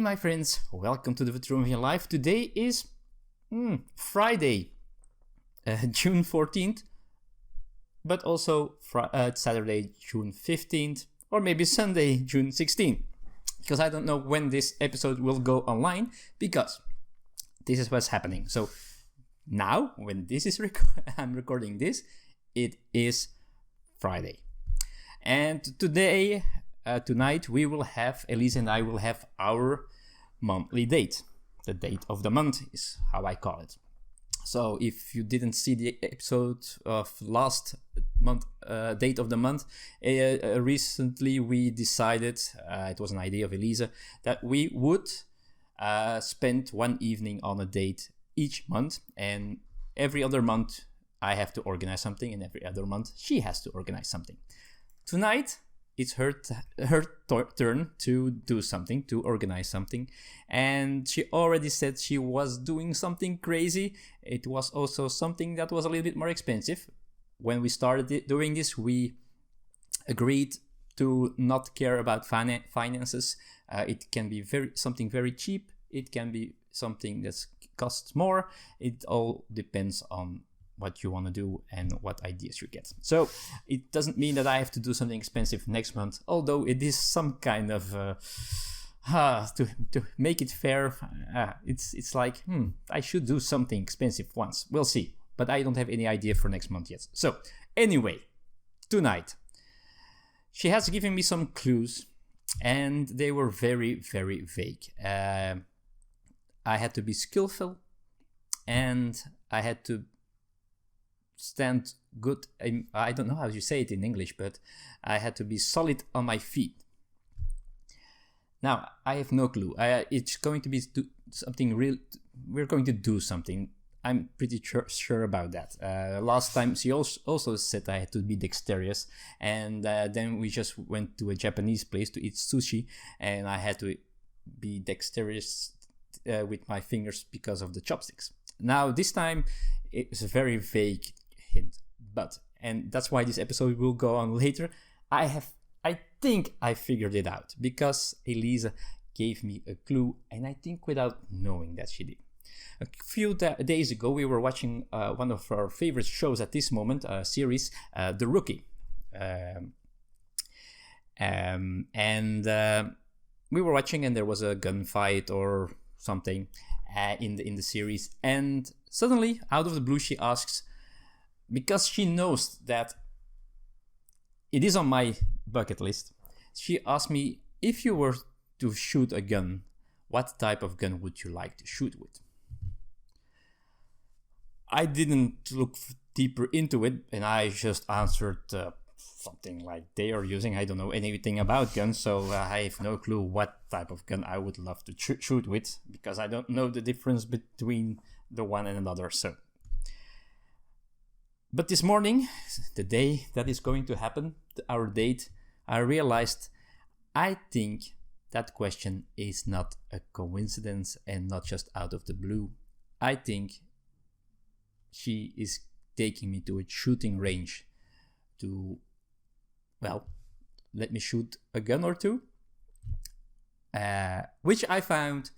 my friends, welcome to the Vitruvian Live. Today is Friday, June 14th, but also Saturday, June 15th, or maybe Sunday, June 16th, because I don't know when this episode will go online, because this is what's happening. So now, when this is I'm recording this, it is Friday. And today, tonight, Elise and I will have our monthly date. The date of the month is how I call it. So if you didn't see the episode of last month, date of the month, recently we decided, it was an idea of Elise, that we would spend one evening on a date each month, and every other month I have to organize something, and every other month she has to organize something. Tonight, it's her turn to do something, to organize something. And she already said she was doing something crazy. It was also something that was a little bit more expensive. When we started doing this, we agreed to not care about finances. It can be something very cheap. It can be something that costs more. It all depends on what you want to do and what ideas you get. So it doesn't mean that I have to do something expensive next month, although it is some kind of to make it fair. It's like I should do something expensive once. We'll see, but I don't have any idea for next month yet. So anyway, tonight she has given me some clues, and they were very, very vague. I had to be skillful, and I had to stand good. I don't know how you say it in English, but I had to be solid on my feet. Now, I have no clue. It's going to be something real. We're going to do something. I'm pretty sure about that. Last time she also said I had to be dexterous, and then we just went to a Japanese place to eat sushi, and I had to be dexterous with my fingers because of the chopsticks. Now, this time, it's a very vague hint, and that's why this episode will go on later. I think I figured it out, because Elisa gave me a clue, and I think without knowing that she did. A few days ago, we were watching one of our favorite shows at this moment, a series, The Rookie. We were watching, and there was a gunfight or something in the series, and suddenly, out of the blue, she asks, because she knows that it is on my bucket list, she asked me, if you were to shoot a gun, what type of gun would you like to shoot with? I didn't look deeper into it, and I just answered something like they are using. I don't know anything about guns, so I have no clue what type of gun I would love to shoot with, because I don't know the difference between the one and another. But this morning, the day that is going to happen, our date, I realized I think that question is not a coincidence and not just out of the blue. I think she is taking me to a shooting range to, let me shoot a gun or two, which I found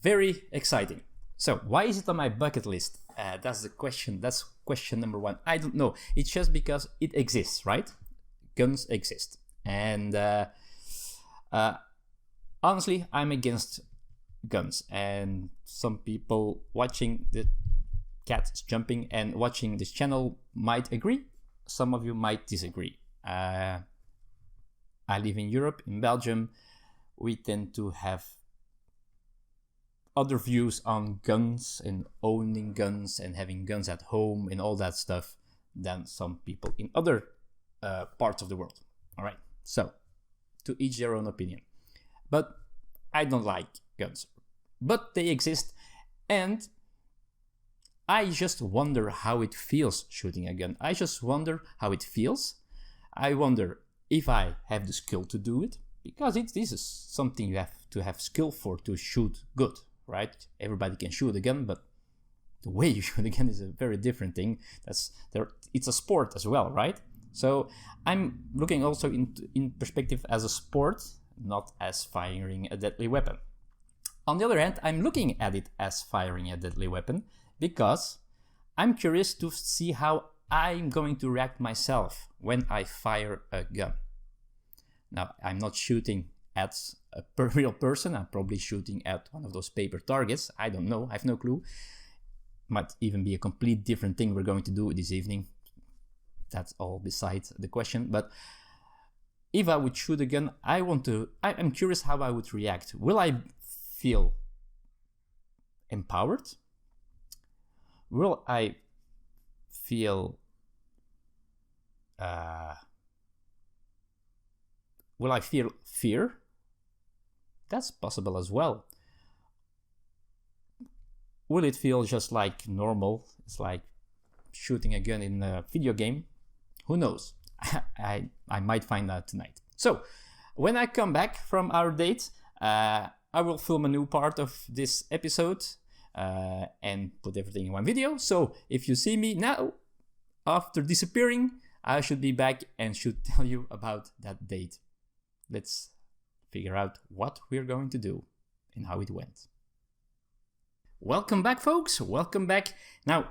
very exciting. So why is it on my bucket list? That's the question. That's question number one. I don't know. It's just because it exists, right? Guns exist. And honestly, I'm against guns. And some people watching the cats jumping and watching this channel might agree. Some of you might disagree. I live in Europe, in Belgium. We tend to have other views on guns and owning guns and having guns at home and all that stuff than some people in other parts of the world. All right, so to each their own opinion. But I don't like guns, but they exist, and I just wonder how it feels shooting a gun. I just wonder how it feels. I wonder if I have the skill to do it, because this is something you have to have skill for to shoot good. Right? Everybody can shoot a gun, but the way you shoot a gun is a very different thing. It's a sport as well, right? So I'm looking also in perspective as a sport, not as firing a deadly weapon. On the other hand, I'm looking at it as firing a deadly weapon because I'm curious to see how I'm going to react myself when I fire a gun. Now, I'm not shooting at a real person. I'm probably shooting at one of those paper targets. I don't know. I have no clue. Might even be a complete different thing we're going to do this evening. That's all besides the question. But if I would shoot a gun, I'm curious how I would react. Will I feel empowered? Will I feel fear? That's possible as well. Will it feel just like normal? It's like shooting a gun in a video game. Who knows? I might find out tonight. So, when I come back from our date, I will film a new part of this episode and put everything in one video. So, if you see me now, after disappearing, I should be back and should tell you about that date. Let's figure out what we're going to do and how it went. Welcome back, folks. Welcome back. Now,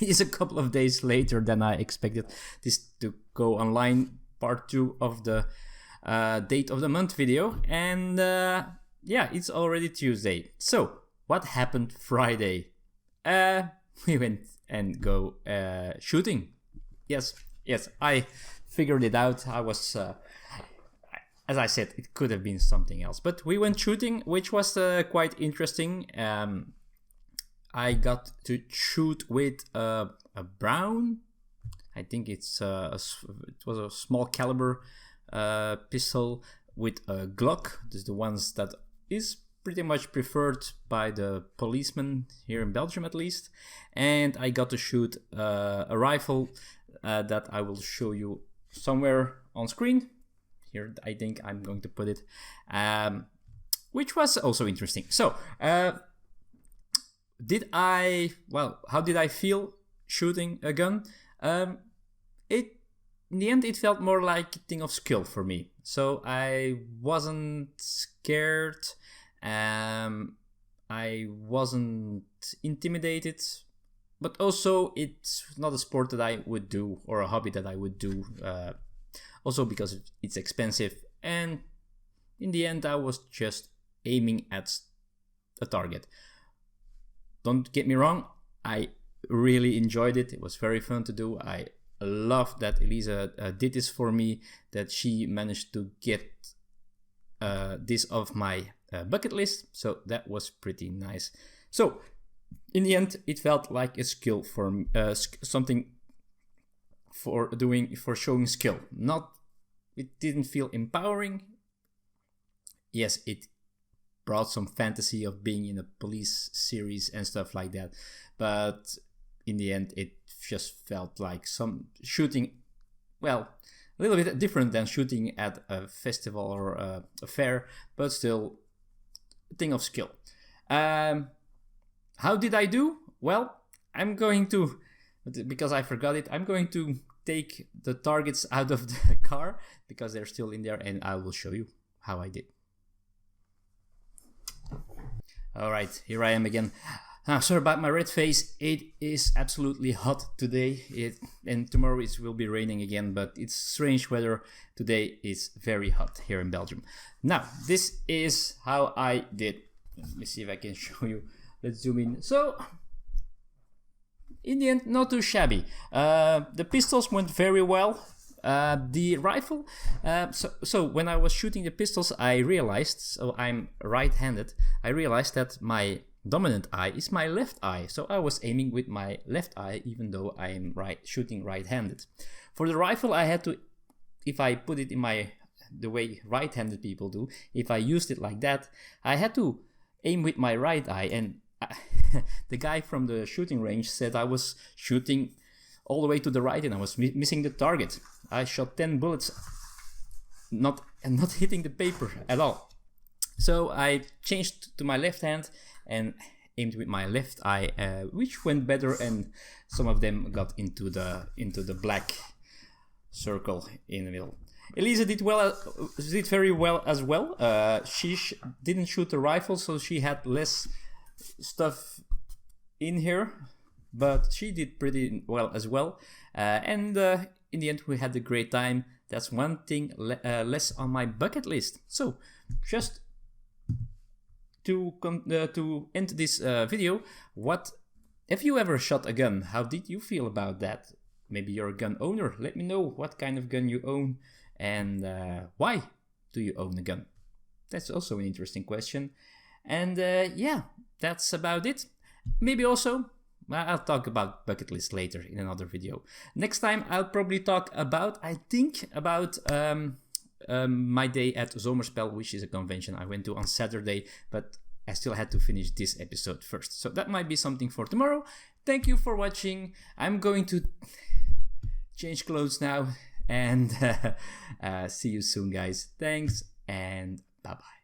it's a couple of days later than I expected this to go online, part 2 of the date of the month video. And yeah, it's already Tuesday. So, what happened Friday? We went and go shooting. Yes, I figured it out. I was, as I said, it could have been something else. But we went shooting, which was quite interesting. I got to shoot with a Brown. I think it was a small caliber pistol with a Glock. This is the ones that is pretty much preferred by the policemen here in Belgium, at least. And I got to shoot a rifle that I will show you somewhere on screen. Here, I think I'm going to put it, which was also interesting. So, how did I feel shooting a gun? In the end, it felt more like a thing of skill for me. So I wasn't scared. I wasn't intimidated. But also, it's not a sport that I would do or a hobby that I would do. Also because it's expensive. And in the end, I was just aiming at a target. Don't get me wrong, I really enjoyed it. It was very fun to do. I love that Elisa did this for me, that she managed to get this off my bucket list. So that was pretty nice. So in the end, it felt like a skill for me, something for showing skill. It didn't feel empowering. Yes, it brought some fantasy of being in a police series and stuff like that, but in the end it just felt like some shooting, well, a little bit different than shooting at a festival or a fair, but still a thing of skill. How did I do? Well, I'm going to, because I forgot it, I'm going to take the targets out of the car because they're still in there, and I will show you how I did. Alright, here I am again. Sorry about my red face. It is absolutely hot today, and tomorrow it will be raining again, but it's strange weather. Today is very hot here in Belgium. Now, this is how I did. Let me see if I can show you. Let's zoom in. So, in the end, not too shabby. The pistols went very well. The rifle, so when I was shooting the pistols, I realized, so I'm right-handed, I realized that my dominant eye is my left eye. So I was aiming with my left eye, even though I'm shooting right-handed. For the rifle, I had to, if I put it in the way right-handed people do, if I used it like that, I had to aim with my right eye. And the guy from the shooting range said I was shooting all the way to the right and I was missing the target. I shot 10 bullets, not hitting the paper at all. So I changed to my left hand and aimed with my left eye, which went better, and some of them got into the black circle in the middle. Elisa did did very well as well. She didn't shoot the rifle, so she had less stuff in here, but she did pretty well as well. And in the end, we had a great time. That's one thing less on my bucket list. So, just to end this video, what have you ever shot a gun? How did you feel about that? Maybe you're a gun owner. Let me know what kind of gun you own and why do you own a gun? That's also an interesting question. And yeah, that's about it. Maybe also I'll talk about bucket list later in another video. Next time I'll probably talk about, I think, about my day at Zomerspel, which is a convention I went to on Saturday, but I still had to finish this episode first. So that might be something for tomorrow. Thank you for watching. I'm going to change clothes now and see you soon, guys. Thanks and bye-bye.